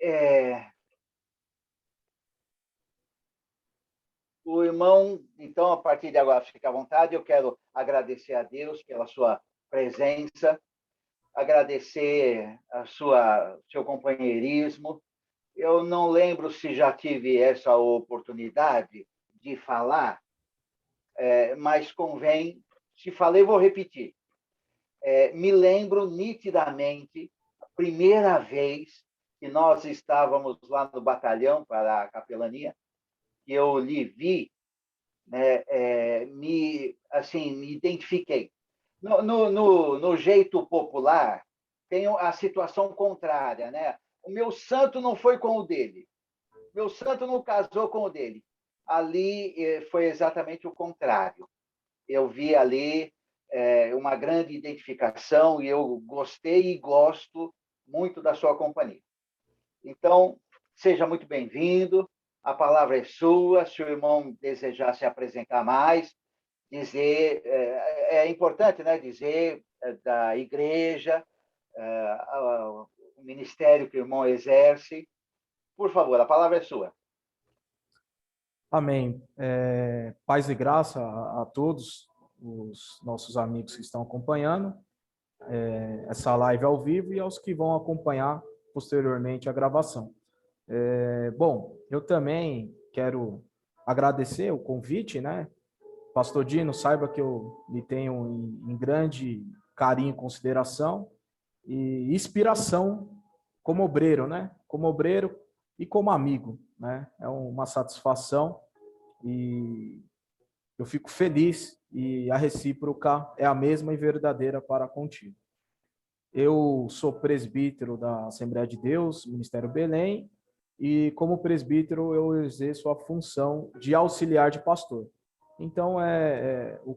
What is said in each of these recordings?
é, o irmão, então, a partir de agora, fique à vontade, eu quero agradecer a Deus pela sua presença, agradecer seu companheirismo. Eu não lembro se já tive essa oportunidade de falar, mas convém, se falei, vou repetir. Me lembro nitidamente, a primeira vez que nós estávamos lá no batalhão para a capelania, que eu lhe vi, né, me identifiquei. No jeito popular, tem a situação contrária, né? O meu santo não foi com o dele, meu santo não casou com o dele. Ali foi exatamente o contrário. Eu vi ali uma grande identificação e eu gostei e gosto muito da sua companhia. Então, seja muito bem-vindo. A palavra é sua. Se o irmão desejar se apresentar mais, dizer, é importante, né, dizer da igreja, o ministério que o irmão exerce. Por favor, a palavra é sua. Amém. Paz e graça a todos os nossos amigos que estão acompanhando essa live ao vivo e aos que vão acompanhar posteriormente a gravação. Bom, eu também quero agradecer o convite, né? Pastor Dino, saiba que eu lhe tenho em grande carinho e consideração e inspiração como obreiro, né? Como obreiro e como amigo, né? É uma satisfação e eu fico feliz e a recíproca é a mesma e verdadeira para contigo. Eu sou presbítero da Assembleia de Deus, Ministério Belém, e como presbítero eu exerço a função de auxiliar de pastor. Então,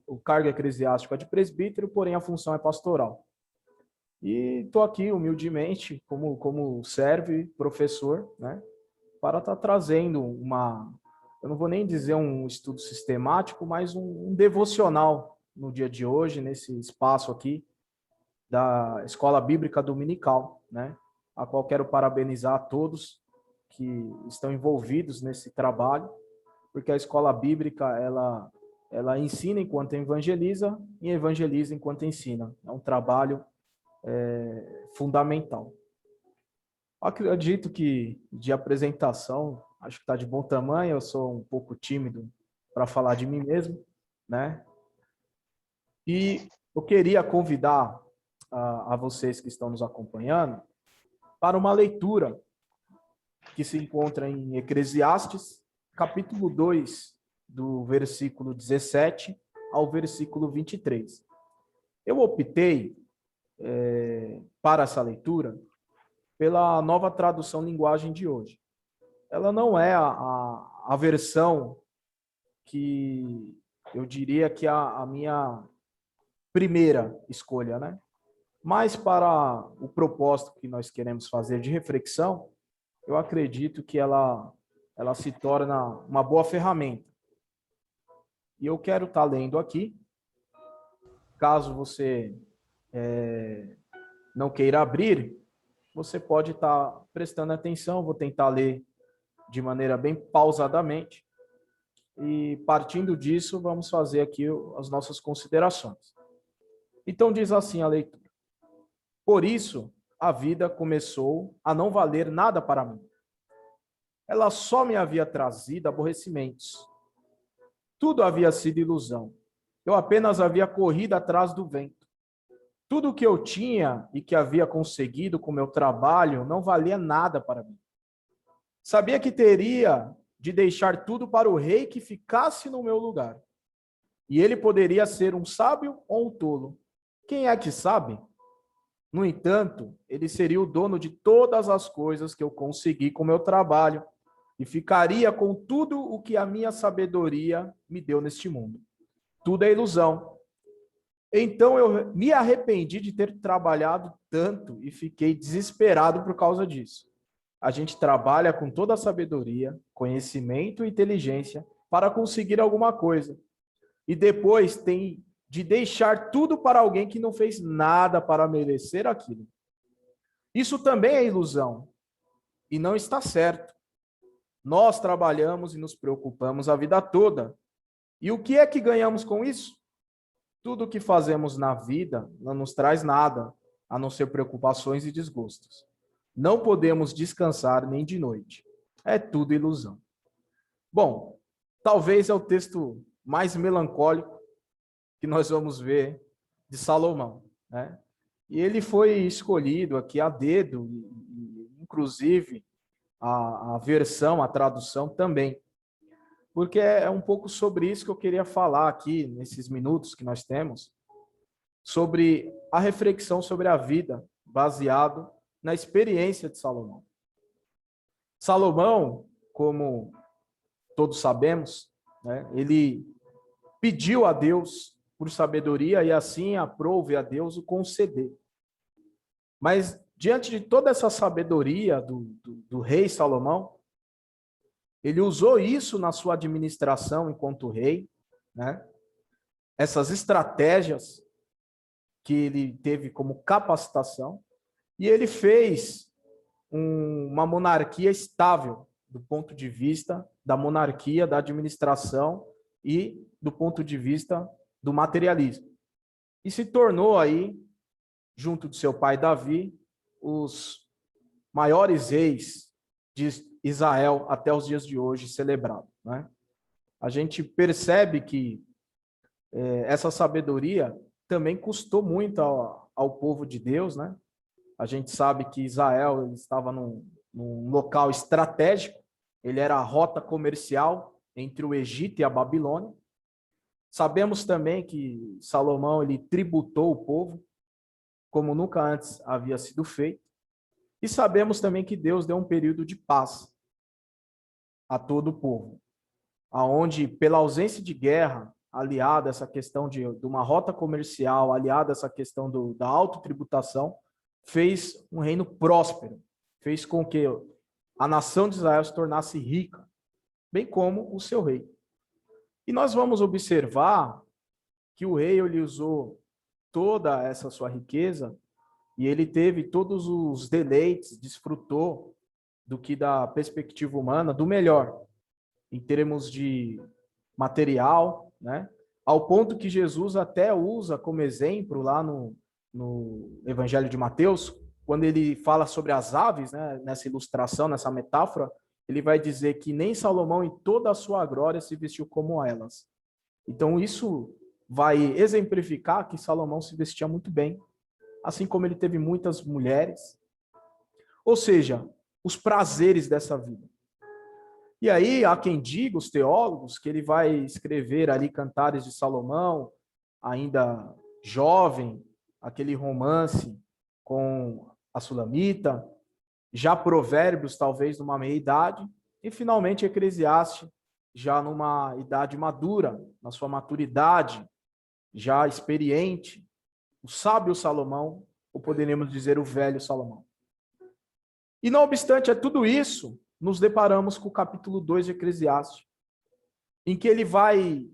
o cargo eclesiástico é de presbítero, porém a função é pastoral. E estou aqui humildemente como serve professor, né, para estar trazendo eu não vou nem dizer um estudo sistemático, mas um devocional no dia de hoje, nesse espaço aqui da Escola Bíblica Dominical, né, a qual quero parabenizar a todos que estão envolvidos nesse trabalho, porque a Escola Bíblica, ela ensina enquanto evangeliza e evangeliza enquanto ensina. É um trabalho fundamental. Acredito que de apresentação, acho que está de bom tamanho, eu sou um pouco tímido para falar de mim mesmo, né? E eu queria convidar a vocês que estão nos acompanhando para uma leitura que se encontra em Eclesiastes, capítulo 2, do versículo 17 ao versículo 23. Eu optei para essa leitura pela Nova Tradução Linguagem de hoje. Ela não é a versão que eu diria que é a minha primeira escolha, né? Mas para o propósito que nós queremos fazer de reflexão, eu acredito que ela se torna uma boa ferramenta. E eu quero estar lendo aqui. Caso você não queira abrir, você pode estar prestando atenção. Vou tentar ler de maneira bem pausadamente. E partindo disso, vamos fazer aqui as nossas considerações. Então diz assim a leitura: por isso, a vida começou a não valer nada para mim. Ela só me havia trazido aborrecimentos. Tudo havia sido ilusão. Eu apenas havia corrido atrás do vento. Tudo o que eu tinha e que havia conseguido com meu trabalho não valia nada para mim. Sabia que teria de deixar tudo para o rei que ficasse no meu lugar. E ele poderia ser um sábio ou um tolo. Quem é que sabe? No entanto, ele seria o dono de todas as coisas que eu consegui com meu trabalho e ficaria com tudo o que a minha sabedoria me deu neste mundo. Tudo é ilusão. Então eu me arrependi de ter trabalhado tanto e fiquei desesperado por causa disso. A gente trabalha com toda a sabedoria, conhecimento e inteligência para conseguir alguma coisa. E depois tem de deixar tudo para alguém que não fez nada para merecer aquilo. Isso também é ilusão. e não está certo. Nós trabalhamos e nos preocupamos a vida toda. E o que é que ganhamos com isso? Tudo o que fazemos na vida não nos traz nada, a não ser preocupações e desgostos. Não podemos descansar nem de noite. É tudo ilusão. Bom, talvez é o texto mais melancólico que nós vamos ver de Salomão, né? E ele foi escolhido aqui a dedo, inclusive a versão, a tradução também, porque é um pouco sobre isso que eu queria falar aqui, nesses minutos que nós temos, sobre a reflexão sobre a vida, baseado na experiência de Salomão. Salomão, como todos sabemos, né, ele pediu a Deus por sabedoria e assim aprove a Deus o conceder. Mas diante de toda essa sabedoria do rei Salomão, ele usou isso na sua administração enquanto rei, né? Essas estratégias que ele teve como capacitação, e ele fez uma monarquia estável do ponto de vista da monarquia, da administração e do ponto de vista do materialismo. E se tornou aí, junto de seu pai Davi, os maiores reis de Israel até os dias de hoje celebrado, né? A gente percebe que essa sabedoria também custou muito ao povo de Deus, né? A gente sabe que Israel estava num local estratégico, ele era a rota comercial entre o Egito e a Babilônia. Sabemos também que Salomão ele tributou o povo como nunca antes havia sido feito. E sabemos também que Deus deu um período de paz a todo o povo, aonde pela ausência de guerra, aliada a essa questão de uma rota comercial, aliada a essa questão da autotributação, fez um reino próspero, fez com que a nação de Israel se tornasse rica, bem como o seu rei. E nós vamos observar que o rei ele usou toda essa sua riqueza e ele teve todos os deleites, desfrutou do que da perspectiva humana, do melhor, em termos de material, né? Ao ponto que Jesus até usa como exemplo lá no Evangelho de Mateus, quando ele fala sobre as aves, né? Nessa ilustração, nessa metáfora, ele vai dizer que nem Salomão em toda a sua glória se vestiu como elas. Então isso vai exemplificar que Salomão se vestia muito bem, assim como ele teve muitas mulheres. Ou seja, os prazeres dessa vida. E aí, há quem diga, os teólogos, que ele vai escrever ali Cantares de Salomão, ainda jovem, aquele romance com a Sulamita, já Provérbios, talvez numa meia-idade, e finalmente Eclesiastes, já numa idade madura, na sua maturidade, já experiente, o sábio Salomão, ou poderíamos dizer o velho Salomão. E não obstante a tudo isso, nos deparamos com o capítulo 2 de Eclesiastes, em que ele vai,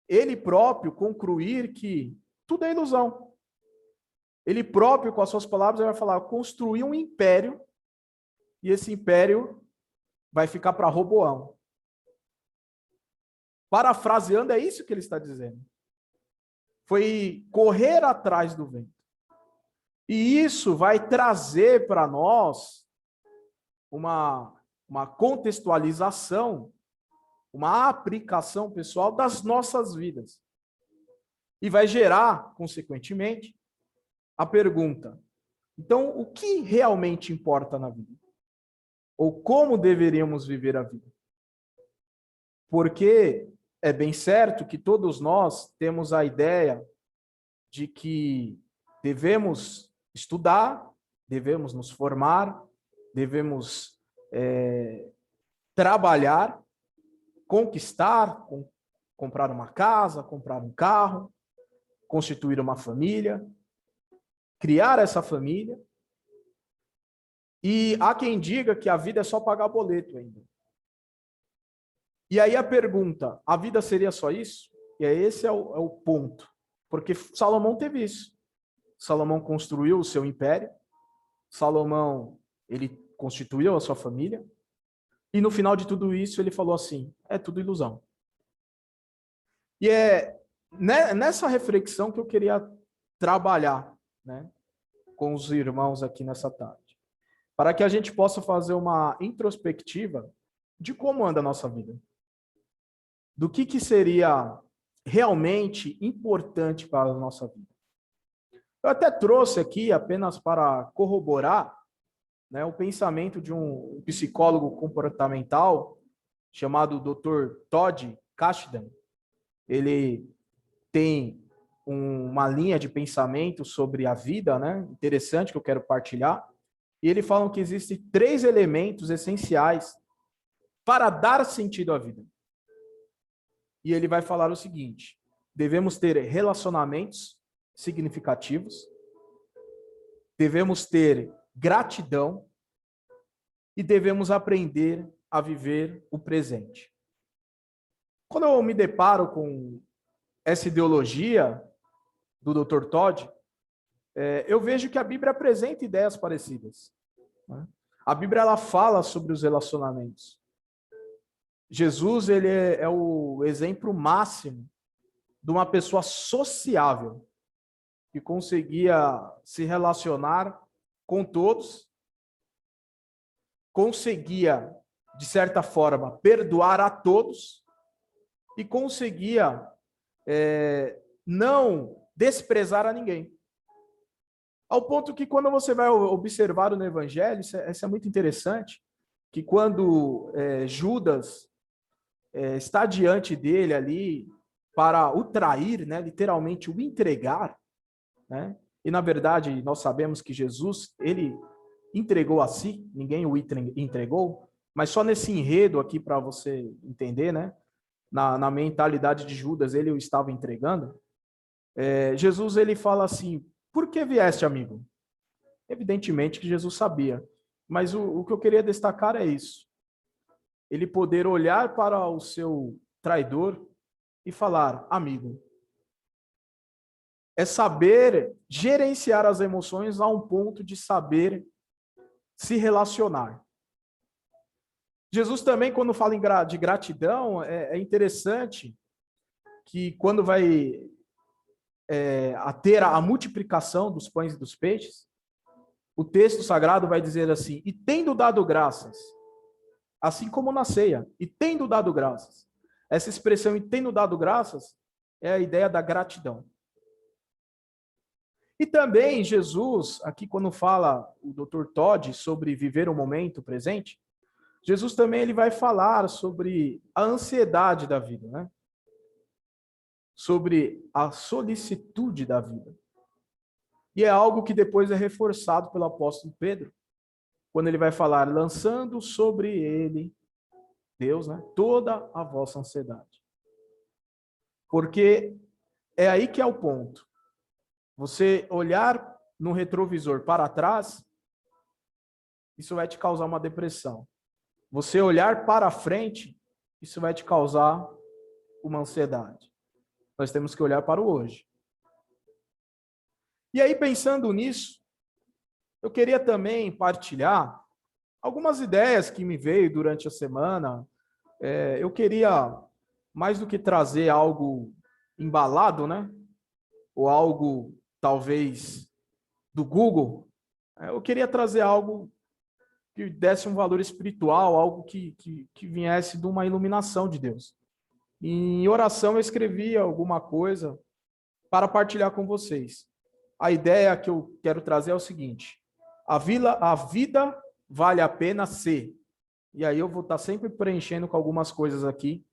ele próprio, concluir que tudo é ilusão. Ele próprio, com as suas palavras, ele vai falar, construir um império, e esse império vai ficar para Roboão. Parafraseando, é isso que ele está dizendo. Foi correr atrás do vento. E isso vai trazer para nós uma contextualização, uma aplicação pessoal das nossas vidas. E vai gerar, consequentemente, a pergunta: então, o que realmente importa na vida? Ou como deveríamos viver a vida? Porque é bem certo que todos nós temos a ideia de que devemos estudar, devemos nos formar, devemos trabalhar, conquistar, comprar uma casa, comprar um carro, constituir uma família, criar essa família. E há quem diga que a vida é só pagar boleto ainda. E aí a pergunta, a vida seria só isso? E aí esse é o ponto. Porque Salomão teve isso. Salomão construiu o seu império. Salomão, ele constituiu a sua família. E no final de tudo isso, ele falou assim, é tudo ilusão. E é nessa reflexão que eu queria trabalhar, né, com os irmãos aqui nessa tarde, para que a gente possa fazer uma introspectiva de como anda a nossa vida, do que seria realmente importante para a nossa vida. Eu até trouxe aqui, apenas para corroborar, né, o pensamento de um psicólogo comportamental chamado Dr. Todd Kashdan. Ele tem uma linha de pensamento sobre a vida, né, interessante, que eu quero partilhar. E ele fala que existem 3 elementos essenciais para dar sentido à vida. E ele vai falar o seguinte: devemos ter relacionamentos significativos, devemos ter gratidão e devemos aprender a viver o presente. Quando eu me deparo com essa ideologia do Dr. Todd, eu vejo que a Bíblia apresenta ideias parecidas, né? A Bíblia ela fala sobre os relacionamentos. Jesus ele é o exemplo máximo de uma pessoa sociável, que conseguia se relacionar com todos, conseguia, de certa forma, perdoar a todos e conseguia não desprezar a ninguém. Ao ponto que, quando você vai observar no Evangelho, isso é muito interessante, que quando Judas está diante dele ali para o trair, né, literalmente o entregar, né, e na verdade nós sabemos que Jesus, ele entregou a si, ninguém o entregou, mas só nesse enredo aqui para você entender, né, na mentalidade de Judas, ele o estava entregando. Jesus ele fala assim: por que vieste, amigo? Evidentemente que Jesus sabia, mas o que eu queria destacar é isso: ele poder olhar para o seu traidor e falar, amigo. É saber gerenciar as emoções a um ponto de saber se relacionar. Jesus também, quando fala de gratidão, é interessante que quando vai ter a multiplicação dos pães e dos peixes, o texto sagrado vai dizer assim: e tendo dado graças, assim como na ceia, e tendo dado graças. Essa expressão, e tendo dado graças, é a ideia da gratidão. E também Jesus, aqui quando fala o Dr. Todd sobre viver o momento presente, Jesus também ele vai falar sobre a ansiedade da vida, né? Sobre a solicitude da vida. E é algo que depois é reforçado pelo apóstolo Pedro, quando ele vai falar, lançando sobre ele, Deus, né, toda a vossa ansiedade. Porque é aí que é o ponto. Você olhar no retrovisor para trás, isso vai te causar uma depressão. Você olhar para frente, isso vai te causar uma ansiedade. Nós temos que olhar para o hoje. E aí, pensando nisso, eu queria também partilhar algumas ideias que me veio durante a semana. Eu queria, mais do que trazer algo embalado, né? Ou algo, talvez, do Google, eu queria trazer algo que desse um valor espiritual, algo que viesse de uma iluminação de Deus. E em oração eu escrevi alguma coisa para partilhar com vocês. A ideia que eu quero trazer é o seguinte: a vida vale a pena ser. E aí eu vou estar sempre preenchendo com algumas coisas aqui.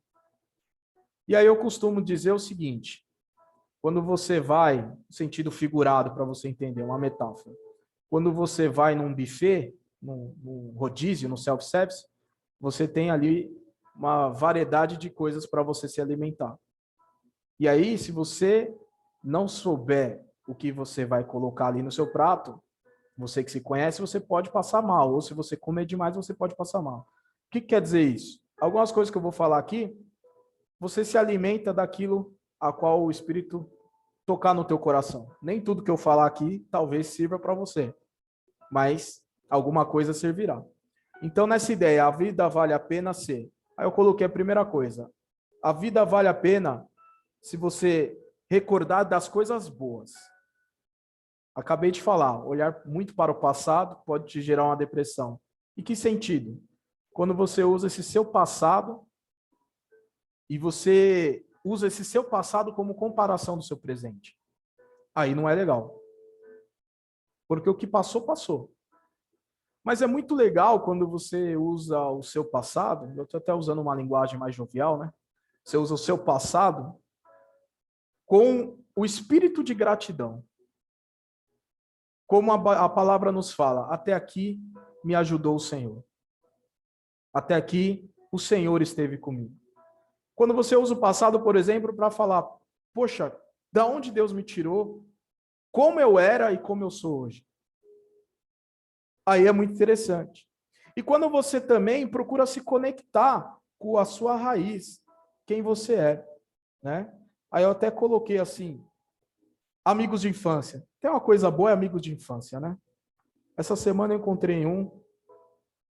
E aí eu costumo dizer o seguinte: quando você vai, no sentido figurado para você entender, uma metáfora, quando você vai num buffet, num rodízio, no self-service, você tem ali uma variedade de coisas para você se alimentar. E aí, se você não souber o que você vai colocar ali no seu prato, você que se conhece, você pode passar mal. Ou se você comer demais, você pode passar mal. O que quer dizer isso? Algumas coisas que eu vou falar aqui, você se alimenta daquilo a qual o Espírito tocar no teu coração. Nem tudo que eu falar aqui talvez sirva para você, mas alguma coisa servirá. Então, nessa ideia, a vida vale a pena ser. Aí eu coloquei a primeira coisa. A vida vale a pena se você recordar das coisas boas. Acabei de falar, olhar muito para o passado pode te gerar uma depressão. Em que sentido? Quando você usa esse seu passado e você usa esse seu passado como comparação do seu presente. Aí não é legal. Porque o que passou, passou. Mas é muito legal quando você usa o seu passado, eu estou até usando uma linguagem mais jovial, né? Você usa o seu passado com o espírito de gratidão. Como a palavra nos fala, até aqui me ajudou o Senhor. Até aqui o Senhor esteve comigo. Quando você usa o passado, por exemplo, para falar, poxa, da onde Deus me tirou, como eu era e como eu sou hoje. Aí é muito interessante. E quando você também procura se conectar com a sua raiz, quem você é, né? Aí eu até coloquei assim, amigos de infância. Tem uma coisa boa, é amigos de infância, né? Essa semana eu encontrei um,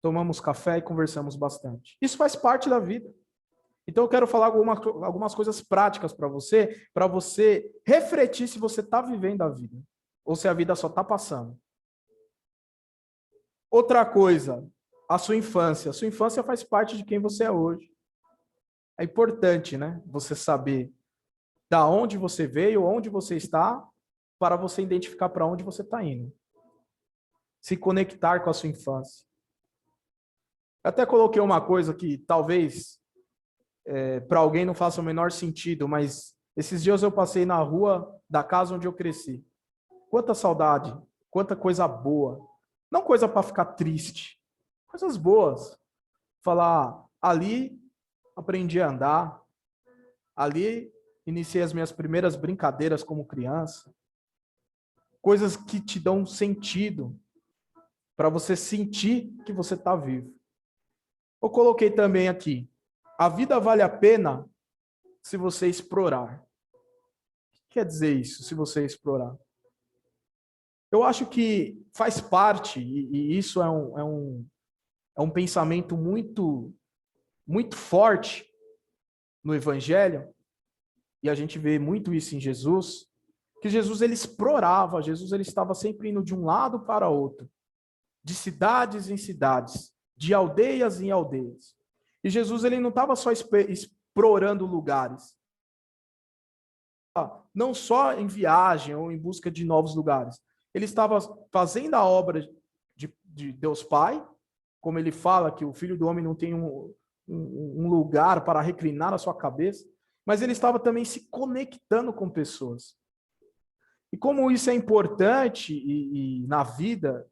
tomamos café e conversamos bastante. Isso faz parte da vida. Então eu quero falar algumas coisas práticas para você refletir se você está vivendo a vida, ou se a vida só está passando. Outra coisa, a sua infância. A sua infância faz parte de quem você é hoje. É importante, né? Você saber da onde você veio, onde você está, para você identificar para onde você está indo. Se conectar com a sua infância. Eu até coloquei uma coisa que talvez para alguém não faça o menor sentido, mas esses dias eu passei na rua da casa onde eu cresci. Quanta saudade, quanta coisa boa. Não coisa para ficar triste, coisas boas. Falar, ali aprendi a andar, ali iniciei as minhas primeiras brincadeiras como criança. Coisas que te dão sentido para você sentir que você está vivo. Eu coloquei também aqui, a vida vale a pena se você explorar. O que quer dizer isso, se você explorar? Eu acho que faz parte, e isso é um pensamento muito, muito forte no Evangelho, e a gente vê muito isso em Jesus, que Jesus ele explorava, Jesus ele estava sempre indo de um lado para outro, de cidades em cidades, de aldeias em aldeias. E Jesus ele não estava só explorando lugares, não só em viagem ou em busca de novos lugares. Ele estava fazendo a obra de Deus Pai, como ele fala que o Filho do Homem não tem um lugar para reclinar a sua cabeça, mas ele estava também se conectando com pessoas. E como isso é importante e na vida,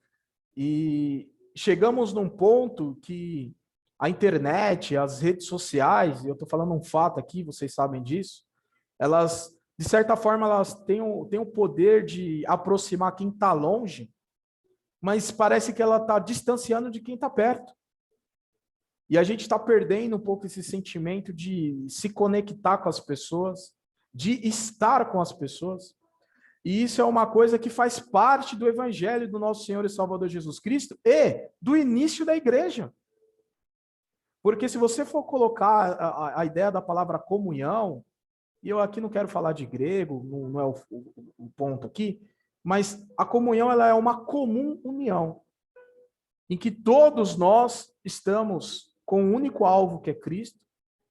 e chegamos num ponto que a internet, as redes sociais, eu estou falando um fato aqui, vocês sabem disso, elas, de certa forma, elas têm o poder de aproximar quem está longe, mas parece que ela está distanciando de quem está perto. E a gente está perdendo um pouco esse sentimento de se conectar com as pessoas, de estar com as pessoas. E isso é uma coisa que faz parte do Evangelho do nosso Senhor e Salvador Jesus Cristo e do início da igreja. Porque se você for colocar a ideia da palavra comunhão, e eu aqui não quero falar de grego, não é o ponto aqui, mas a comunhão ela é uma comum união, em que todos nós estamos com um único alvo que é Cristo,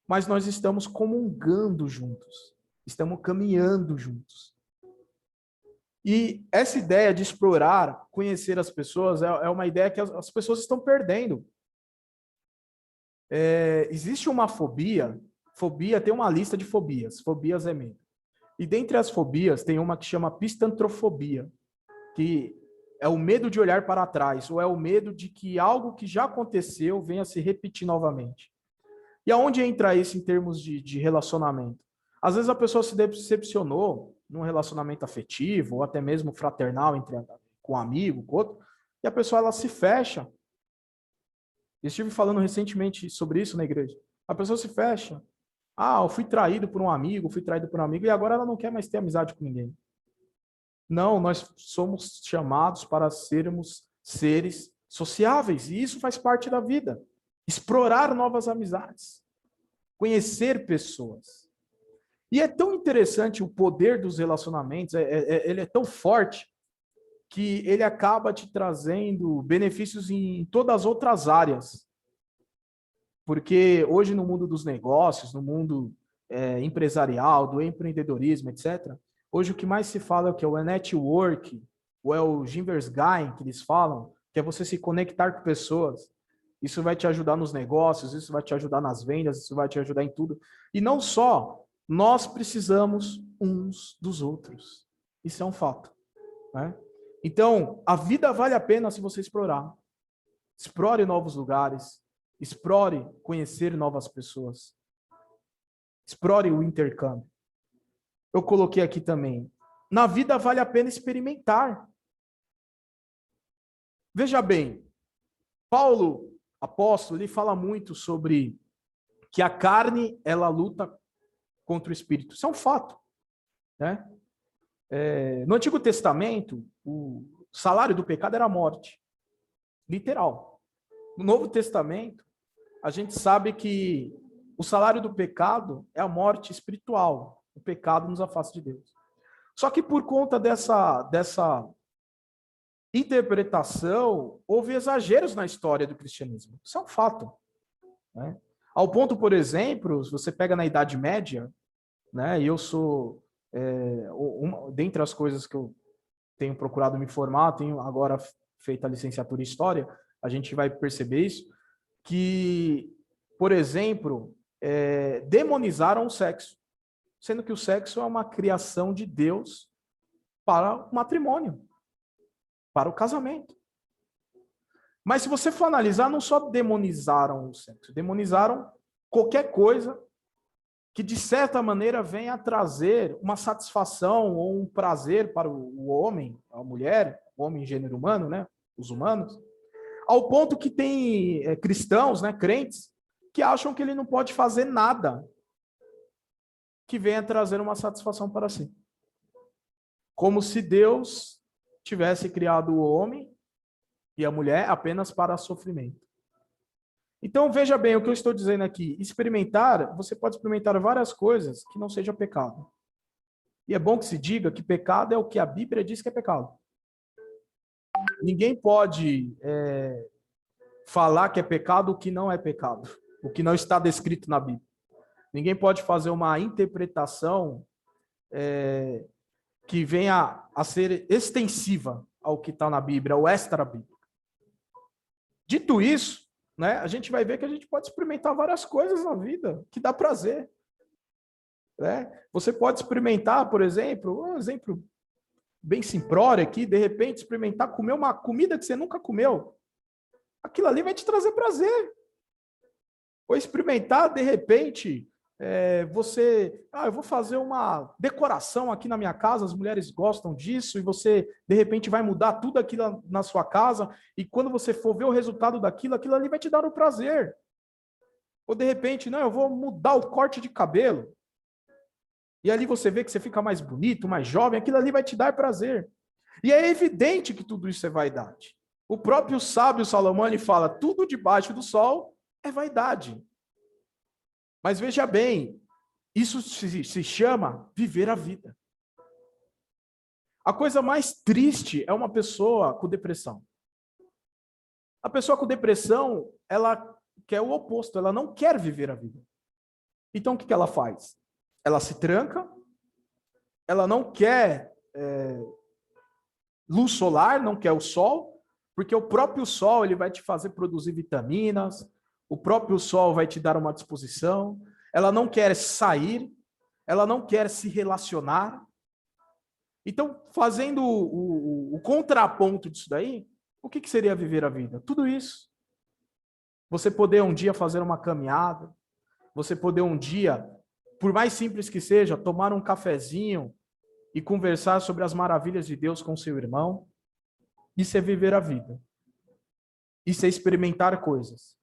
mas nós estamos comungando juntos, estamos caminhando juntos. E essa ideia de explorar, conhecer as pessoas, é uma ideia que as pessoas estão perdendo. Existe uma fobia, tem uma lista de fobias é medo. E dentre as fobias tem uma que chama pistantrofobia, que é o medo de olhar para trás, ou é o medo de que algo que já aconteceu venha se repetir novamente. E aonde entra isso em termos de relacionamento? Às vezes a pessoa se decepcionou num relacionamento afetivo, ou até mesmo fraternal, com um amigo, com outro, e a pessoa ela se fecha. Eu estive falando recentemente sobre isso na igreja. A pessoa se fecha. Eu fui traído por um amigo, e agora ela não quer mais ter amizade com ninguém. Não, nós somos chamados para sermos seres sociáveis, e isso faz parte da vida. Explorar novas amizades, conhecer pessoas. E é tão interessante o poder dos relacionamentos, ele é tão forte, que ele acaba te trazendo benefícios em todas as outras áreas. Porque hoje no mundo dos negócios, no mundo empresarial, do empreendedorismo, etc., hoje o que mais se fala é o que é o network, ou é o Gymversgein, que eles falam, que é você se conectar com pessoas. Isso vai te ajudar nos negócios, isso vai te ajudar nas vendas, isso vai te ajudar em tudo. E não só, nós precisamos uns dos outros. Isso é um fato, né? Então, a vida vale a pena se você explorar. Explore novos lugares, explore conhecer novas pessoas. Explore o intercâmbio. Eu coloquei aqui também. Na vida vale a pena experimentar. Veja bem, Paulo, apóstolo, ele fala muito sobre que a carne, ela luta contra o espírito. Isso é um fato, né? No Antigo Testamento, o salário do pecado era a morte. Literal. No Novo Testamento, a gente sabe que o salário do pecado é a morte espiritual. O pecado nos afasta de Deus. Só que por conta dessa interpretação, houve exageros na história do cristianismo. Isso é um fato, né? Ao ponto, por exemplo, se você pega na Idade Média, né, e eu sou, dentre as coisas que eu tenho procurado me formar, tenho agora feito a licenciatura em História, a gente vai perceber isso, que, por exemplo, demonizaram o sexo, sendo que o sexo é uma criação de Deus para o matrimônio, para o casamento. Mas se você for analisar, não só demonizaram o sexo, demonizaram qualquer coisa que, de certa maneira, venha a trazer uma satisfação ou um prazer para o homem, a mulher, o homem gênero humano, né? Os humanos, ao ponto que tem cristãos, né, crentes, que acham que ele não pode fazer nada que venha trazer uma satisfação para si. Como se Deus tivesse criado o homem e a mulher apenas para sofrimento. Então, veja bem o que eu estou dizendo aqui. Experimentar, você pode experimentar várias coisas que não seja pecado. E é bom que se diga que pecado é o que a Bíblia diz que é pecado. Ninguém pode falar que é pecado o que não é pecado, o que não está descrito na Bíblia. Ninguém pode fazer uma interpretação que venha a ser extensiva ao que está na Bíblia, ao extra-bíblico. Dito isso, né, a gente vai ver que a gente pode experimentar várias coisas na vida que dá prazer. Né? Você pode experimentar, por exemplo, um exemplo bem simplório aqui, de repente experimentar comer uma comida que você nunca comeu. Aquilo ali vai te trazer prazer. Ou experimentar, de repente, eu vou fazer uma decoração aqui na minha casa, as mulheres gostam disso, e você, de repente, vai mudar tudo aquilo na sua casa, e quando você for ver o resultado daquilo, aquilo ali vai te dar um prazer. Ou, de repente, não, eu vou mudar o corte de cabelo, e ali você vê que você fica mais bonito, mais jovem, aquilo ali vai te dar prazer. E é evidente que tudo isso é vaidade. O próprio sábio Salomão, ele fala, tudo debaixo do sol é vaidade. Mas veja bem, isso se chama viver a vida. A coisa mais triste é uma pessoa com depressão. A pessoa com depressão, ela quer o oposto, ela não quer viver a vida. Então, o que ela faz? Ela se tranca, ela não quer luz solar, não quer o sol, porque o próprio sol ele vai te fazer produzir vitaminas, o próprio sol vai te dar uma disposição, ela não quer sair, ela não quer se relacionar. Então, fazendo o contraponto disso daí, o que seria viver a vida? Tudo isso. Você poder um dia fazer uma caminhada, você poder um dia, por mais simples que seja, tomar um cafezinho e conversar sobre as maravilhas de Deus com seu irmão, isso é viver a vida. Isso é experimentar coisas.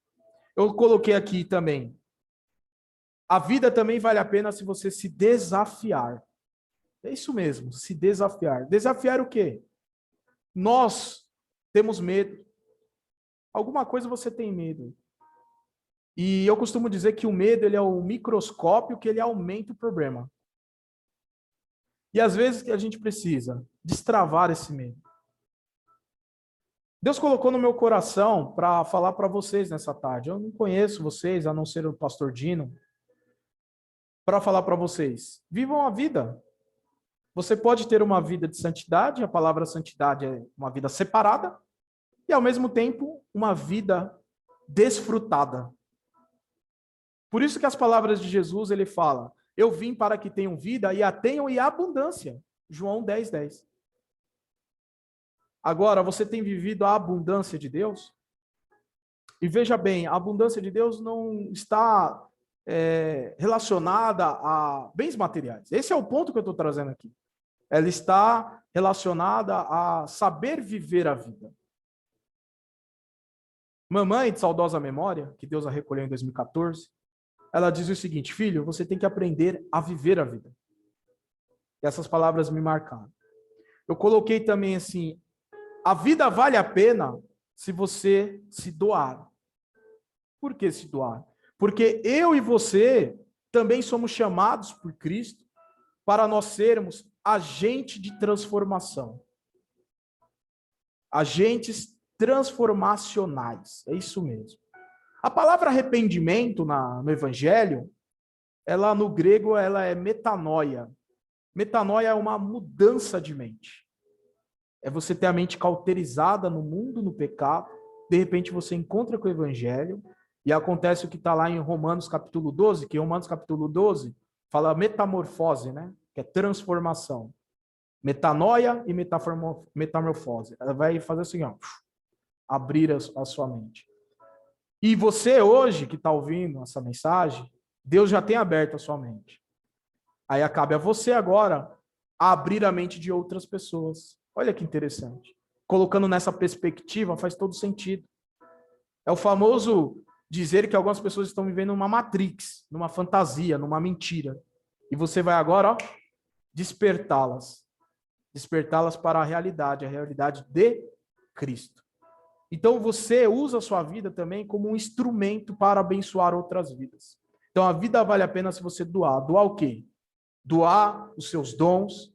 Eu coloquei aqui também. A vida também vale a pena se você se desafiar. É isso mesmo, se desafiar. Desafiar o quê? Nós temos medo. Alguma coisa você tem medo. E eu costumo dizer que o medo, ele é o microscópio que ele aumenta o problema. E às vezes a gente precisa destravar esse medo. Deus colocou no meu coração para falar para vocês nessa tarde. Eu não conheço vocês, a não ser o pastor Dino, para falar para vocês. Vivam a vida. Você pode ter uma vida de santidade, a palavra santidade é uma vida separada, e ao mesmo tempo uma vida desfrutada. Por isso que as palavras de Jesus, ele fala, eu vim para que tenham vida e a tenham em abundância. João 10, 10. Agora, você tem vivido a abundância de Deus? E veja bem, a abundância de Deus não está relacionada a bens materiais. Esse é o ponto que eu estou trazendo aqui. Ela está relacionada a saber viver a vida. Mamãe, de saudosa memória, que Deus a recolheu em 2014, ela diz o seguinte, filho, você tem que aprender a viver a vida. E essas palavras me marcaram. Eu coloquei também assim, a vida vale a pena se você se doar. Por que se doar? Porque eu e você também somos chamados por Cristo para nós sermos agente de transformação. Agentes transformacionais. É isso mesmo. A palavra arrependimento no Evangelho, ela no grego ela é metanoia. Metanoia é uma mudança de mente. É você ter a mente cauterizada no mundo, no pecado. De repente você encontra com o Evangelho e acontece o que está lá em Romanos capítulo 12, que Romanos capítulo 12 fala metamorfose, né? Que é transformação. Metanoia e metamorfose. Ela vai fazer assim, ó, abrir a sua mente. E você hoje, que está ouvindo essa mensagem, Deus já tem aberto a sua mente. Aí cabe a você agora abrir a mente de outras pessoas. Olha que interessante. Colocando nessa perspectiva, faz todo sentido. É o famoso dizer que algumas pessoas estão vivendo numa matrix, numa fantasia, numa mentira. E você vai agora, ó, despertá-las. Despertá-las para a realidade de Cristo. Então, você usa a sua vida também como um instrumento para abençoar outras vidas. Então, a vida vale a pena se você doar. Doar o quê? Doar os seus dons,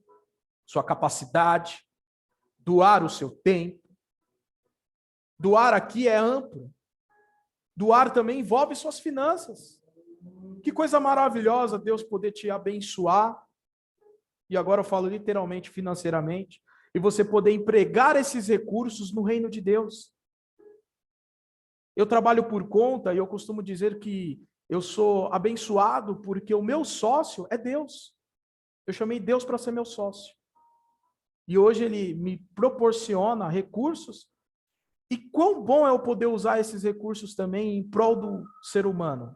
sua capacidade, doar o seu tempo. Doar aqui é amplo. Doar também envolve suas finanças. Que coisa maravilhosa Deus poder te abençoar. E agora eu falo literalmente financeiramente. E você poder empregar esses recursos no reino de Deus. Eu trabalho por conta e eu costumo dizer que eu sou abençoado porque o meu sócio é Deus. Eu chamei Deus para ser meu sócio. E hoje ele me proporciona recursos. E quão bom é eu poder usar esses recursos também em prol do ser humano,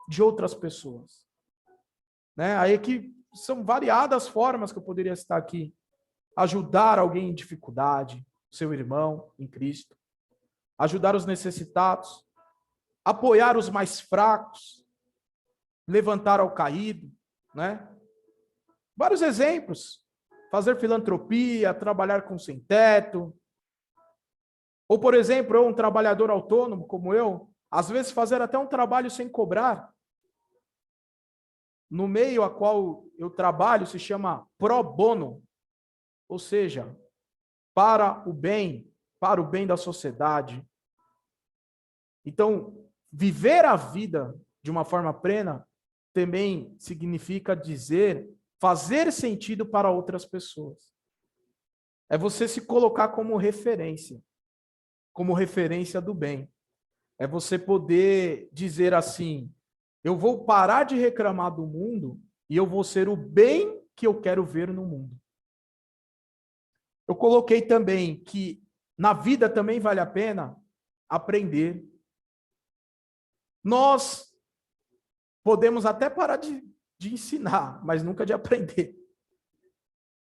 de outras pessoas. Né? Aí que são variadas formas que eu poderia estar aqui. Ajudar alguém em dificuldade, seu irmão em Cristo. Ajudar os necessitados. Apoiar os mais fracos. Levantar ao caído. Né? Vários exemplos. Fazer filantropia, trabalhar com sem-teto. Ou, por exemplo, eu, um trabalhador autônomo como eu, às vezes fazer até um trabalho sem cobrar. No meio a qual eu trabalho se chama pro bono, ou seja, para o bem da sociedade. Então, viver a vida de uma forma plena também significa dizer, fazer sentido para outras pessoas. É você se colocar como referência do bem. É você poder dizer assim, eu vou parar de reclamar do mundo e eu vou ser o bem que eu quero ver no mundo. Eu coloquei também que na vida também vale a pena aprender. Nós podemos até parar de ensinar, mas nunca de aprender.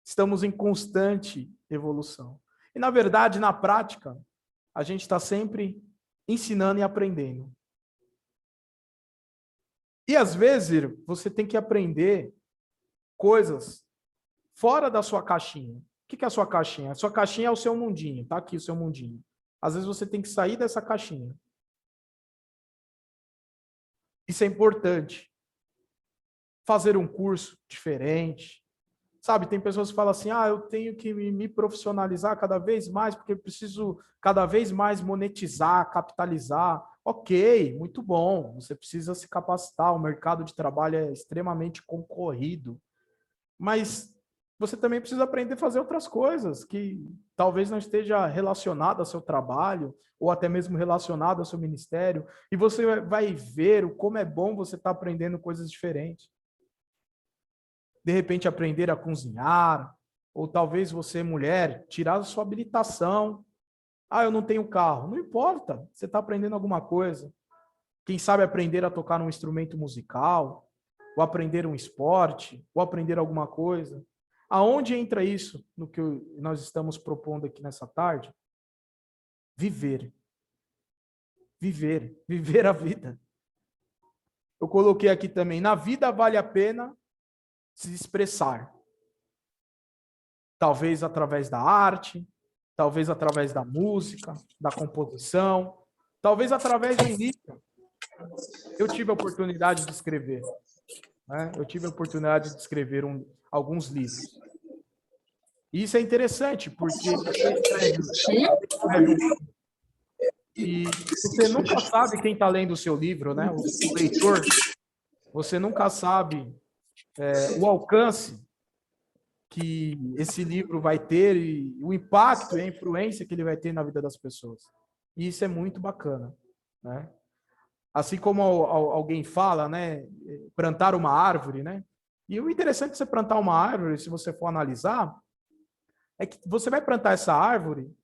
Estamos em constante evolução. E, na verdade, na prática, a gente está sempre ensinando e aprendendo. E, às vezes, você tem que aprender coisas fora da sua caixinha. O que é a sua caixinha? A sua caixinha é o seu mundinho, tá aqui o seu mundinho. Às vezes você tem que sair dessa caixinha. Isso é importante. Fazer um curso diferente. Sabe, tem pessoas que falam assim, eu tenho que me profissionalizar cada vez mais, porque eu preciso cada vez mais monetizar, capitalizar. Ok, muito bom, você precisa se capacitar, o mercado de trabalho é extremamente concorrido. Mas você também precisa aprender a fazer outras coisas que talvez não esteja relacionado ao seu trabalho ou até mesmo relacionado ao seu ministério. E você vai ver como é bom você estar aprendendo coisas diferentes. De repente, aprender a cozinhar, ou talvez você, mulher, tirar a sua habilitação. Eu não tenho carro. Não importa, você está aprendendo alguma coisa. Quem sabe aprender a tocar um instrumento musical, ou aprender um esporte, ou aprender alguma coisa. Aonde entra isso no que nós estamos propondo aqui nessa tarde? Viver. Viver. Viver a vida. Eu coloquei aqui também, na vida vale a pena se expressar. Talvez através da arte, talvez através da música, da composição, talvez através de um livro. Eu tive a oportunidade de escrever. Eu tive a oportunidade de escrever alguns livros. E isso é interessante, porque você escreve e você nunca sabe quem está lendo o seu livro, né? O leitor. Você nunca sabe o alcance que esse livro vai ter e o impacto e a influência que ele vai ter na vida das pessoas. E isso é muito bacana, né? Assim como alguém fala, né, plantar uma árvore, né? E o interessante de você plantar uma árvore, se você for analisar, é que você vai plantar essa árvore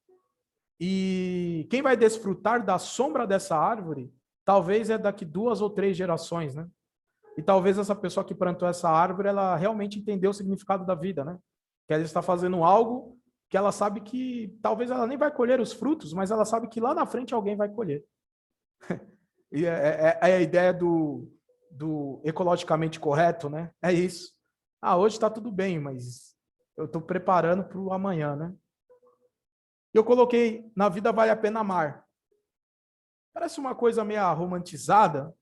e quem vai desfrutar da sombra dessa árvore, talvez é daqui 2 ou 3 gerações, né? E talvez essa pessoa que plantou essa árvore, ela realmente entendeu o significado da vida, né? Que ela está fazendo algo que ela sabe que talvez ela nem vai colher os frutos, mas ela sabe que lá na frente alguém vai colher. E é a ideia do ecologicamente correto, né? É isso. Hoje está tudo bem, mas eu estou preparando para o amanhã, né? Eu coloquei, na vida vale a pena amar. Parece uma coisa meio romantizada,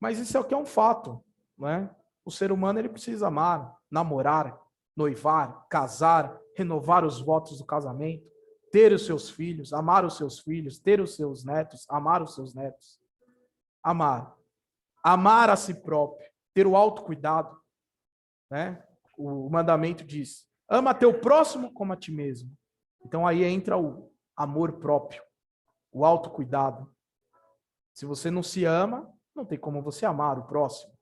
mas isso aqui é um fato, né? O ser humano ele precisa amar, namorar, noivar, casar, renovar os votos do casamento, ter os seus filhos, amar os seus filhos, ter os seus netos, amar os seus netos. Amar. Amar a si próprio, ter o autocuidado, né? O mandamento diz: ama teu próximo como a ti mesmo. Então aí entra o amor próprio, o autocuidado. Se você não se ama, não tem como você amar o próximo.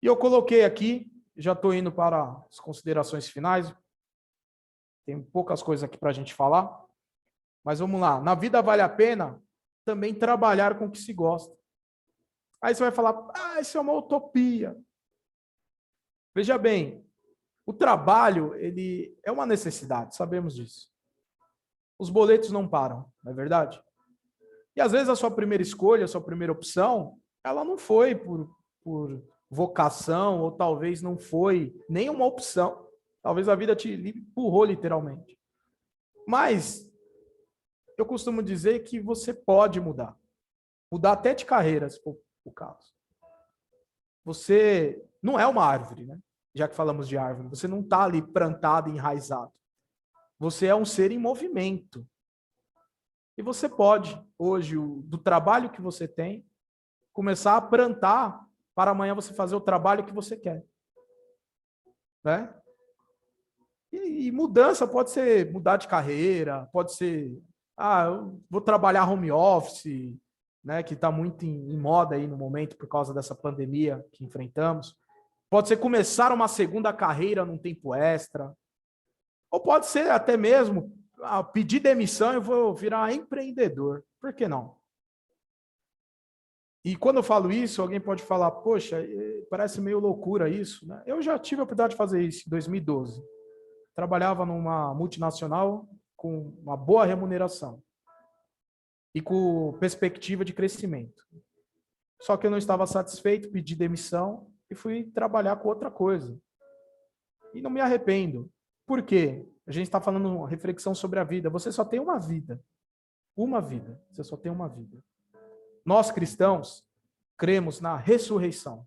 E eu coloquei aqui, já estou indo para as considerações finais. Tem poucas coisas aqui para a gente falar. Mas vamos lá. Na vida vale a pena também trabalhar com o que se gosta. Aí você vai falar, isso é uma utopia. Veja bem, o trabalho, ele é uma necessidade, sabemos disso. Os boletos não param, não é verdade? E às vezes a sua primeira escolha, a sua primeira opção, ela não foi por vocação, ou talvez não foi nenhuma opção. Talvez a vida te empurrou literalmente. Mas eu costumo dizer que você pode mudar. Mudar até de carreira, se for o caso. Você não é uma árvore, né? Já que falamos de árvore. Você não está ali plantado, enraizado. Você é um ser em movimento. E você pode, hoje, do trabalho que você tem, começar a plantar para amanhã você fazer o trabalho que você quer. Né? E mudança pode ser mudar de carreira, pode ser, eu vou trabalhar home office, né, que está muito em moda aí no momento por causa dessa pandemia que enfrentamos. Pode ser começar uma segunda carreira num tempo extra. Ou pode ser até mesmo pedir demissão e vou virar empreendedor. Por que não? E quando eu falo isso, alguém pode falar, poxa, parece meio loucura isso. Né? Eu já tive a oportunidade de fazer isso em 2012. Trabalhava numa multinacional com uma boa remuneração e com perspectiva de crescimento. Só que eu não estava satisfeito, pedi demissão e fui trabalhar com outra coisa. E não me arrependo. Por quê? A gente está falando uma reflexão sobre a vida. Você só tem uma vida. Uma vida. Você só tem uma vida. Nós, cristãos, cremos na ressurreição,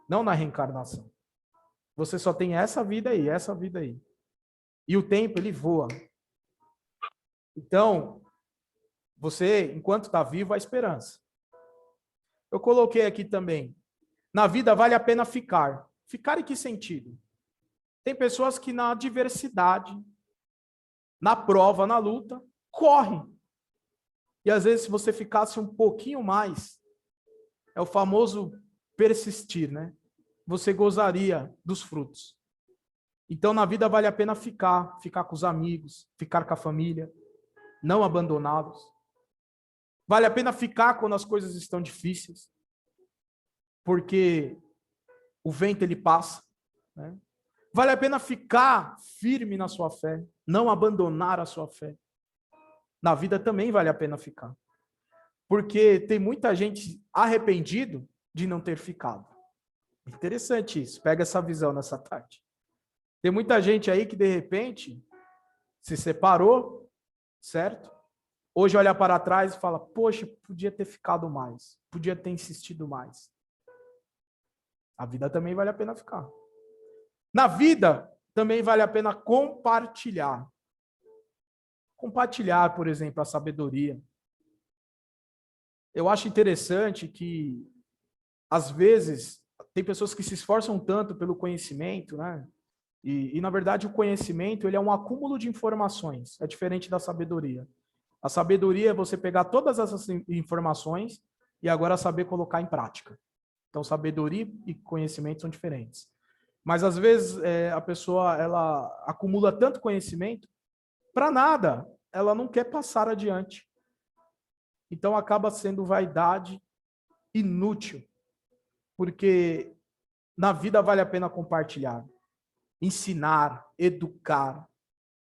não na reencarnação. Você só tem essa vida aí, essa vida aí. E o tempo, ele voa. Então, você, enquanto está vivo, há esperança. Eu coloquei aqui também. Na vida vale a pena ficar. Ficar em que sentido? Tem pessoas que na adversidade, na prova, na luta, correm. E às vezes, se você ficasse um pouquinho mais, é o famoso persistir, né? Você gozaria dos frutos. Então, na vida vale a pena ficar com os amigos, ficar com a família, não abandoná-los. Vale a pena ficar quando as coisas estão difíceis, porque o vento ele passa, né? Vale a pena ficar firme na sua fé, não abandonar a sua fé. Na vida também vale a pena ficar. Porque tem muita gente arrependido de não ter ficado. Interessante isso. Pega essa visão nessa tarde. Tem muita gente aí que, de repente, se separou, certo? Hoje olha para trás e fala, poxa, podia ter ficado mais. Podia ter insistido mais. A vida também vale a pena ficar. Na vida, também vale a pena compartilhar. Compartilhar, por exemplo, a sabedoria. Eu acho interessante que, às vezes, tem pessoas que se esforçam tanto pelo conhecimento, né? E na verdade, o conhecimento ele é um acúmulo de informações. É diferente da sabedoria. A sabedoria é você pegar todas essas informações e agora saber colocar em prática. Então, sabedoria e conhecimento são diferentes. Mas, às vezes, a pessoa ela acumula tanto conhecimento para nada. Ela não quer passar adiante. Então, acaba sendo vaidade inútil. Porque na vida vale a pena compartilhar, ensinar, educar,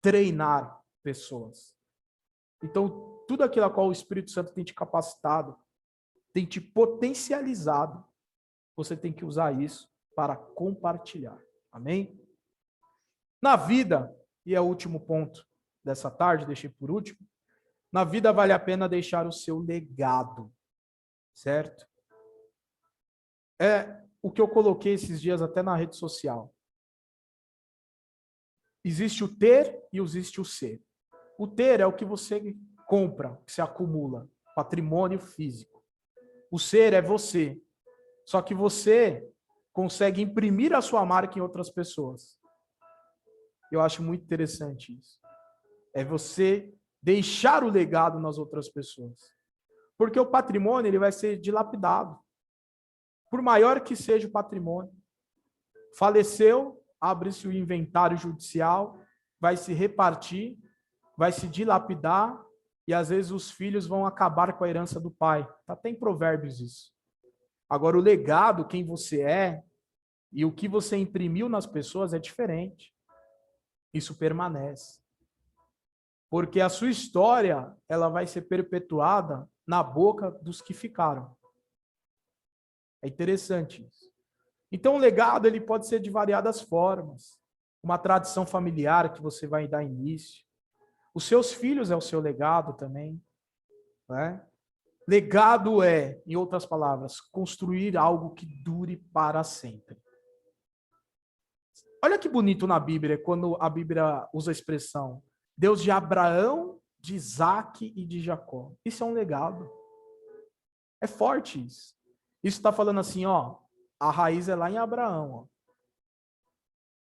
treinar pessoas. Então, tudo aquilo a qual o Espírito Santo tem te capacitado, tem te potencializado, você tem que usar isso para compartilhar. Amém? Na vida, e é o último ponto dessa tarde, deixei por último, na vida vale a pena deixar o seu legado, certo? É o que eu coloquei esses dias até na rede social. Existe o ter e existe o ser. O ter é o que você compra, que se acumula, patrimônio físico. O ser é você. Só que você consegue imprimir a sua marca em outras pessoas. Eu acho muito interessante isso. É você deixar o legado nas outras pessoas. Porque o patrimônio ele vai ser dilapidado. Por maior que seja o patrimônio. Faleceu, abre-se o inventário judicial, vai se repartir, vai se dilapidar, e às vezes os filhos vão acabar com a herança do pai. Tá até em Provérbios isso. Agora, o legado, quem você é, e o que você imprimiu nas pessoas é diferente. Isso permanece. Porque a sua história, ela vai ser perpetuada na boca dos que ficaram. É interessante isso. Então, o legado ele pode ser de variadas formas. Uma tradição familiar que você vai dar início. Os seus filhos é o seu legado também. Né? Legado é, em outras palavras, construir algo que dure para sempre. Olha que bonito na Bíblia, quando a Bíblia usa a expressão Deus de Abraão, de Isaac e de Jacó. Isso é um legado. É forte isso. Isso está falando assim, ó, a raiz é lá em Abraão. Ó.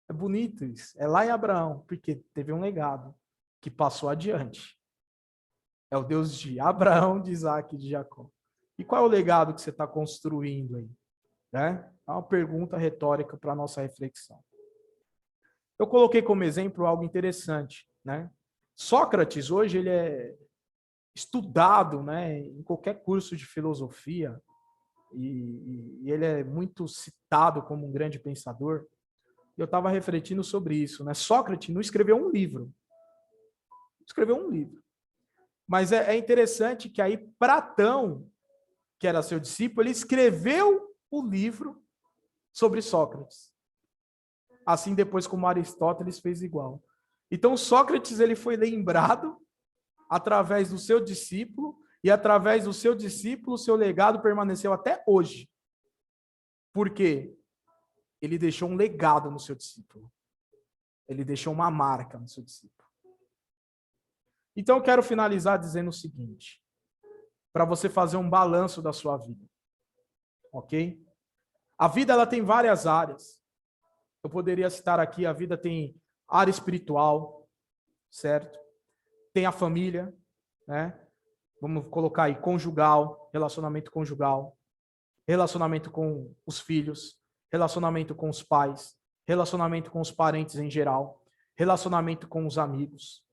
É bonito isso. É lá em Abraão, porque teve um legado que passou adiante. É o Deus de Abraão, de Isaac e de Jacó. E qual é o legado que você está construindo aí? Né? É uma pergunta retórica para a nossa reflexão. Eu coloquei como exemplo algo interessante. Né? Sócrates, hoje, ele é estudado, né, em qualquer curso de filosofia, e ele é muito citado como um grande pensador. Eu estava refletindo sobre isso. Né? Sócrates não escreveu um livro. Escreveu um livro. Mas é interessante que aí Platão, que era seu discípulo, ele escreveu o livro sobre Sócrates. Assim, depois, como Aristóteles fez igual. Então, Sócrates ele foi lembrado através do seu discípulo, e através do seu discípulo, o seu legado permaneceu até hoje. Por quê? Ele deixou um legado no seu discípulo. Ele deixou uma marca no seu discípulo. Então, eu quero finalizar dizendo o seguinte, para você fazer um balanço da sua vida. Ok? A vida ela tem várias áreas. Eu poderia citar aqui, a vida tem área espiritual, certo? Tem a família, né? Vamos colocar aí conjugal, relacionamento com os filhos, relacionamento com os pais, relacionamento com os parentes em geral, relacionamento com os amigos.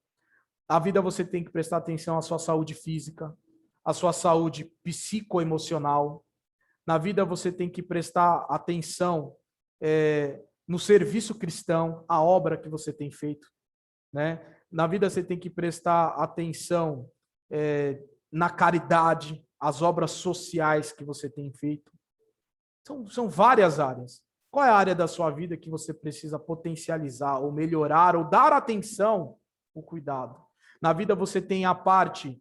A vida você tem que prestar atenção à sua saúde física, à sua saúde psicoemocional. Na vida você tem que prestar atenção no serviço cristão, a obra que você tem feito, né? Na vida você tem que prestar atenção na caridade, as obras sociais que você tem feito. São várias áreas. Qual é a área da sua vida que você precisa potencializar, ou melhorar, ou dar atenção, o cuidado? Na vida você tem a parte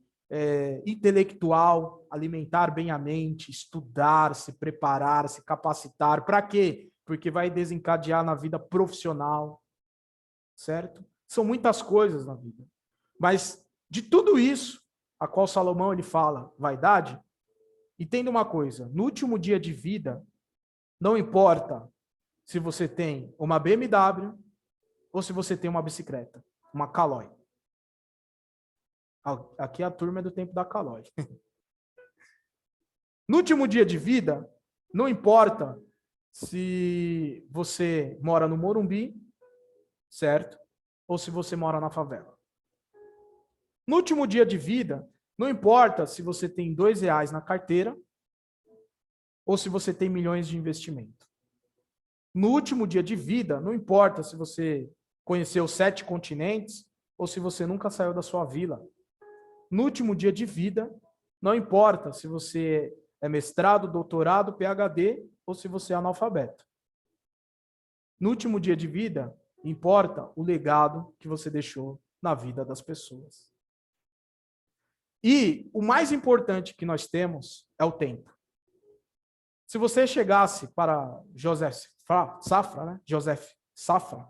intelectual, alimentar bem a mente, estudar, se preparar, se capacitar. Para quê? Porque vai desencadear na vida profissional, certo? São muitas coisas na vida. Mas de tudo isso, a qual Salomão ele fala, vaidade, entenda uma coisa, no último dia de vida, não importa se você tem uma BMW ou se você tem uma bicicleta, uma Caloi. Aqui a turma é do tempo da Caloi. No último dia de vida, não importa se você mora no Morumbi, certo? Ou se você mora na favela. No último dia de vida, não importa se você tem R$ 2 na carteira ou se você tem milhões de investimento. No último dia de vida, não importa se você conheceu 7 continentes ou se você nunca saiu da sua vila. No último dia de vida, não importa se você é mestrado, doutorado, PhD ou se você é analfabeto. No último dia de vida, importa o legado que você deixou na vida das pessoas. E o mais importante que nós temos é o tempo. Se você chegasse para Joseph Safra, né? Joseph Safra,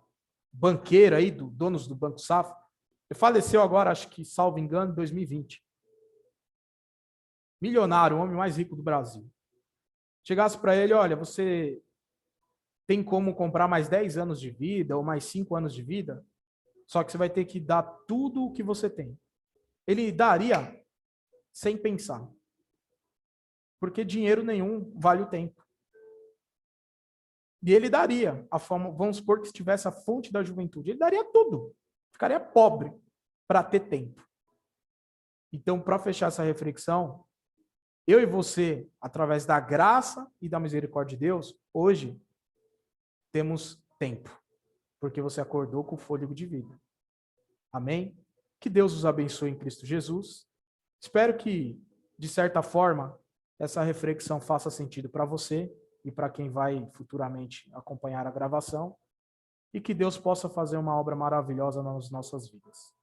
banqueiro aí, donos do Banco Safra, ele faleceu agora, acho que, salvo engano, em 2020. Milionário, o homem mais rico do Brasil. Chegasse para ele, olha, você tem como comprar mais 10 anos de vida ou mais 5 anos de vida, só que você vai ter que dar tudo o que você tem. Ele daria sem pensar. Porque dinheiro nenhum vale o tempo. E ele daria a forma, vamos supor que tivesse a fonte da juventude, ele daria tudo. Ficaria pobre para ter tempo. Então, para fechar essa reflexão, eu e você, através da graça e da misericórdia de Deus, hoje temos tempo, porque você acordou com o fôlego de vida. Amém? Que Deus os abençoe em Cristo Jesus. Espero que, de certa forma, essa reflexão faça sentido para você e para quem vai futuramente acompanhar a gravação, e que Deus possa fazer uma obra maravilhosa nas nossas vidas.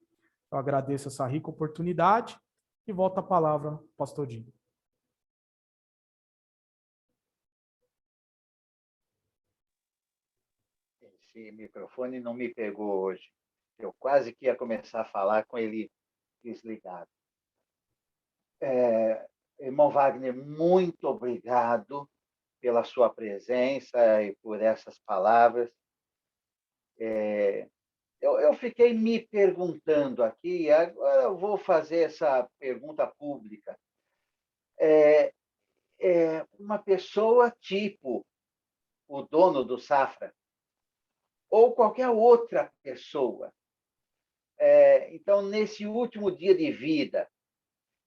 Eu agradeço essa rica oportunidade e volto a palavra, pastor Dinho. Esse microfone não me pegou hoje. Eu quase que ia começar a falar com ele desligado. Irmão Wagner, muito obrigado pela sua presença e por essas palavras. Eu fiquei me perguntando aqui, agora eu vou fazer essa pergunta pública. Uma pessoa tipo o dono do Safra, ou qualquer outra pessoa, então, nesse último dia de vida,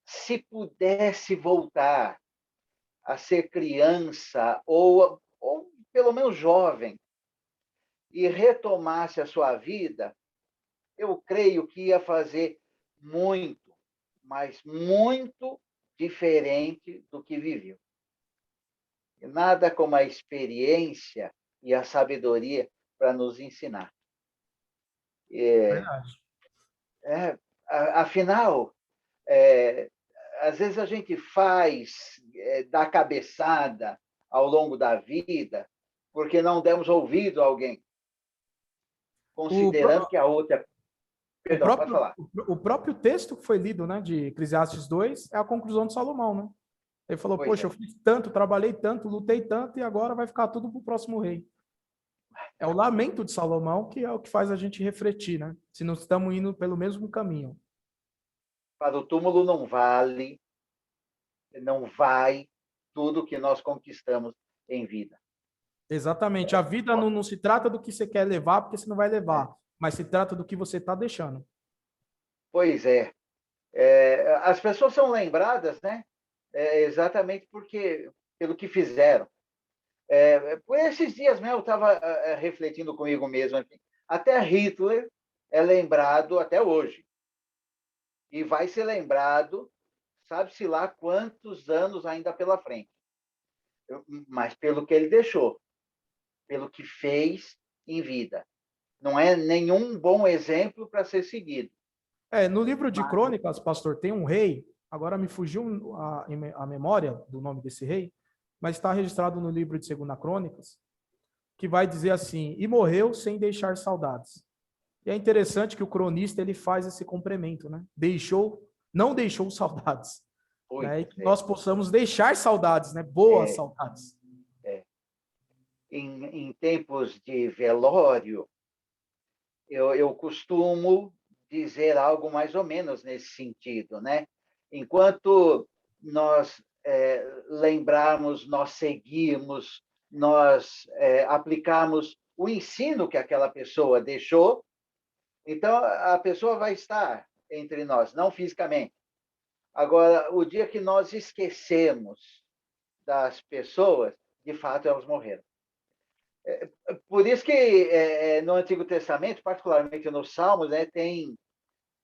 se pudesse voltar a ser criança ou pelo menos jovem e retomasse a sua vida, eu creio que ia fazer muito, mas muito diferente do que viveu. E nada como a experiência e a sabedoria para nos ensinar. Verdade. Afinal, às vezes a gente dá cabeçada ao longo da vida porque não demos ouvido a alguém, O, considerando que a outra... o Perdão, pode próprio, falar. o próprio texto que foi lido, né, de Eclesiastes 2, é a conclusão de Salomão, né? Ele falou, Pois poxa, é. eu fiz tanto, trabalhei tanto, lutei tanto, e agora vai ficar tudo para o próximo rei. É o lamento de Salomão que é o que faz a gente refletir, né? Se não estamos indo pelo mesmo caminho. Para o túmulo não vai tudo que nós conquistamos em vida. Exatamente. A vida não se trata do que você quer levar, porque você não vai levar, mas se trata do que você está deixando. Pois é. As pessoas são lembradas, né? Exatamente pelo que fizeram. Por esses dias mesmo, eu estava refletindo comigo mesmo. Assim, até Hitler é lembrado até hoje. E vai ser lembrado, sabe-se lá quantos anos ainda pela frente. Mas pelo que ele deixou, pelo que fez em vida. Não é nenhum bom exemplo para ser seguido. No livro de Mas, Crônicas, pastor, tem um rei, agora me fugiu a memória do nome desse rei, mas está registrado no livro de Segunda Crônicas, que vai dizer assim, e morreu sem deixar saudades. E é interessante que o cronista ele faz esse complemento, né? Não deixou saudades, pois né? E que nós possamos deixar saudades, né? Boas é, saudades. é. Em tempos de velório, eu costumo dizer algo mais ou menos nesse sentido, né? Enquanto nós lembrarmos, nós seguirmos, nós aplicarmos o ensino que aquela pessoa deixou, então a pessoa vai estar entre nós, não fisicamente. Agora, o dia que nós esquecemos das pessoas, de fato elas morreram. Por isso que no Antigo Testamento, particularmente nos Salmos, né, tem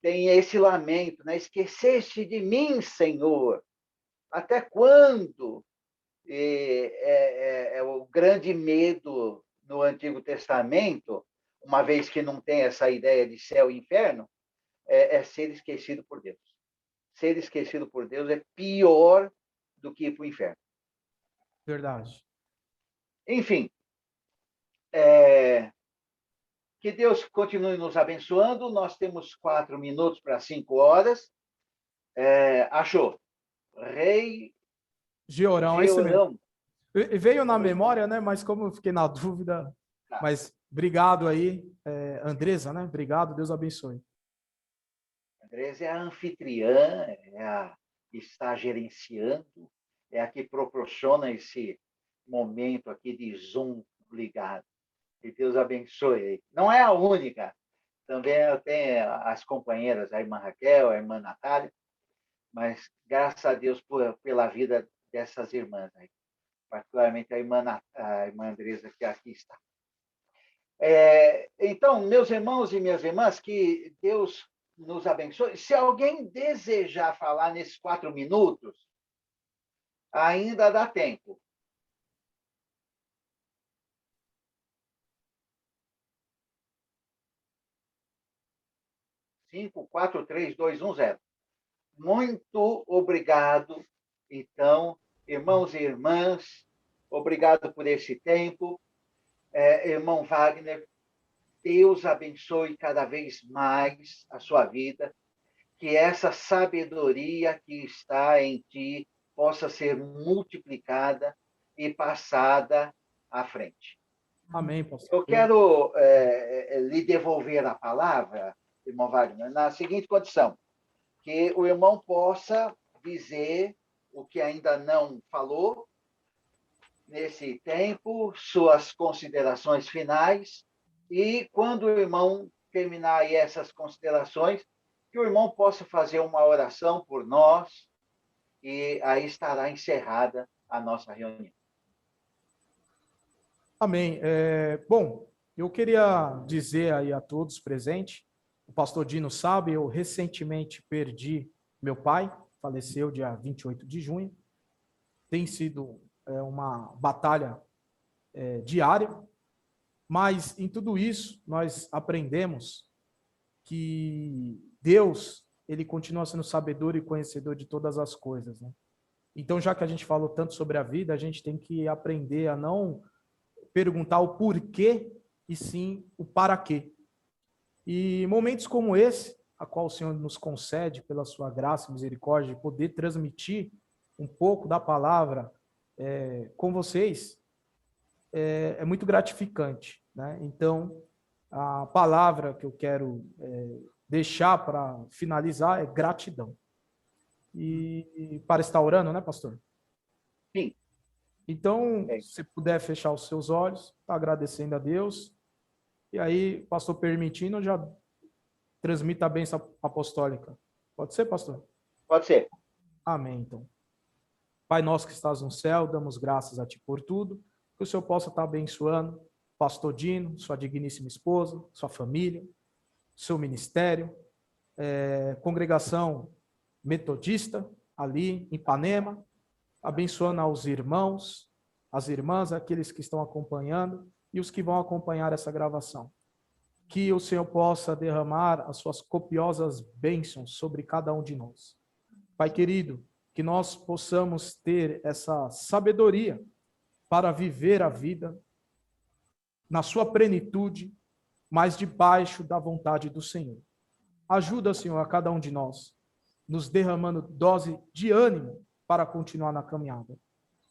esse lamento, né? Esqueceste de mim, Senhor. Até quando? É o grande medo no Antigo Testamento, uma vez que não tem essa ideia de céu e inferno, é ser esquecido por Deus. Ser esquecido por Deus é pior do que ir para o inferno. Verdade. Enfim, que Deus continue nos abençoando. Nós temos 4 minutos para 5 horas. Achou? Rei Georão, é esse mesmo. Georão. Veio na memória, né? Mas como eu fiquei na dúvida, Tá. mas obrigado aí, Andresa, né? Obrigado, Deus abençoe. Andresa é a anfitriã, que está gerenciando, é a que proporciona esse momento aqui de Zoom ligado. Que Deus abençoe. Não é a única. Também eu tenho as companheiras, a irmã Raquel, a irmã Natália, mas graças a Deus pela vida dessas irmãs aí. Particularmente a irmã Andresa, que aqui está. Então, meus irmãos e minhas irmãs, que Deus nos abençoe. Se alguém desejar falar nesses 4 minutos, ainda dá tempo. Cinco, 4, 3, 2, 1, 0. Muito obrigado. Então, irmãos e irmãs, obrigado por esse tempo. Irmão Wagner, Deus abençoe cada vez mais a sua vida, que essa sabedoria que está em ti possa ser multiplicada e passada à frente. Amém, pastor. Eu quero lhe devolver a palavra, irmão Wagner, na seguinte condição, que o irmão possa dizer o que ainda não falou nesse tempo, suas considerações finais, e quando o irmão terminar aí essas considerações, que o irmão possa fazer uma oração por nós, e aí estará encerrada a nossa reunião. Amém. Bom, eu queria dizer aí a todos presentes, o pastor Dino sabe, eu recentemente perdi meu pai, faleceu dia 28 de junho. Tem sido uma batalha diária, mas em tudo isso nós aprendemos que Deus, ele continua sendo sabedor e conhecedor de todas as coisas, né? Então, já que a gente falou tanto sobre a vida, a gente tem que aprender a não perguntar o porquê, e sim o para quê. E momentos como esse, a qual o Senhor nos concede pela sua graça e misericórdia, de poder transmitir um pouco da palavra com vocês, é muito gratificante, né? Então, a palavra que eu quero deixar para finalizar é gratidão. E para estar orando, né, pastor? Sim. Então, se puder fechar os seus olhos, tá agradecendo a Deus. E aí, pastor permitindo, eu já transmita a bênção apostólica. Pode ser, pastor? Pode ser. Amém, então. Pai nosso que estás no céu, damos graças a ti por tudo, que o Senhor possa estar abençoando pastor Dino, sua digníssima esposa, sua família, seu ministério, congregação metodista ali em Ipanema, abençoando aos irmãos, as irmãs, aqueles que estão acompanhando e os que vão acompanhar essa gravação. Que o Senhor possa derramar as suas copiosas bênçãos sobre cada um de nós. Pai querido, que nós possamos ter essa sabedoria para viver a vida na sua plenitude, mas debaixo da vontade do Senhor. Ajuda, Senhor, a cada um de nós, nos derramando dose de ânimo para continuar na caminhada.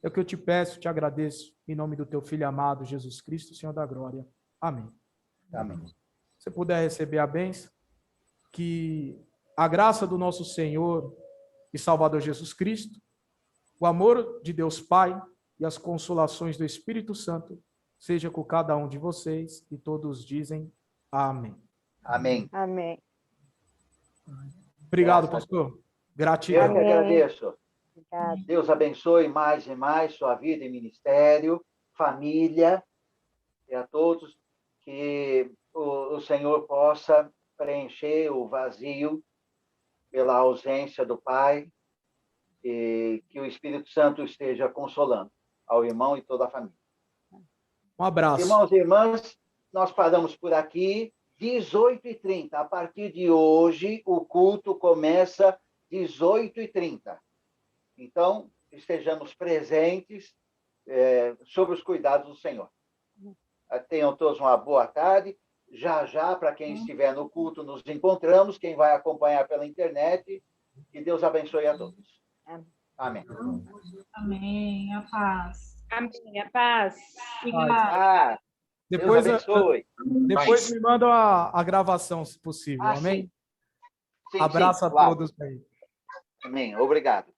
É o que eu te peço, te agradeço, em nome do teu Filho amado, Jesus Cristo, Senhor da glória. Amém. Amém. Se puder receber a bênção, que a graça do nosso Senhor e Salvador Jesus Cristo, o amor de Deus Pai e as consolações do Espírito Santo seja com cada um de vocês, e todos dizem amém. Amém. Amém. Obrigado, pastor. Gratidão. Eu que agradeço. Obrigada. Deus abençoe mais e mais sua vida e ministério, família, e a todos que o Senhor possa preencher o vazio pela ausência do Pai, e que o Espírito Santo esteja consolando ao irmão e toda a família. Um abraço. Irmãos e irmãs, nós paramos por aqui, 18h30. A partir de hoje, o culto começa 18h30. Então, estejamos presentes sobre os cuidados do Senhor. Tenham todos uma boa tarde. Já, para quem estiver no culto, nos encontramos. Quem vai acompanhar pela internet, que Deus abençoe a todos. Amém. Amém. A paz. Amém. A paz. Depois, Deus abençoe. depois me manda a gravação, se possível. Amém? Sim. Sim, Abraço a claro. todos aí. Amém. Obrigado.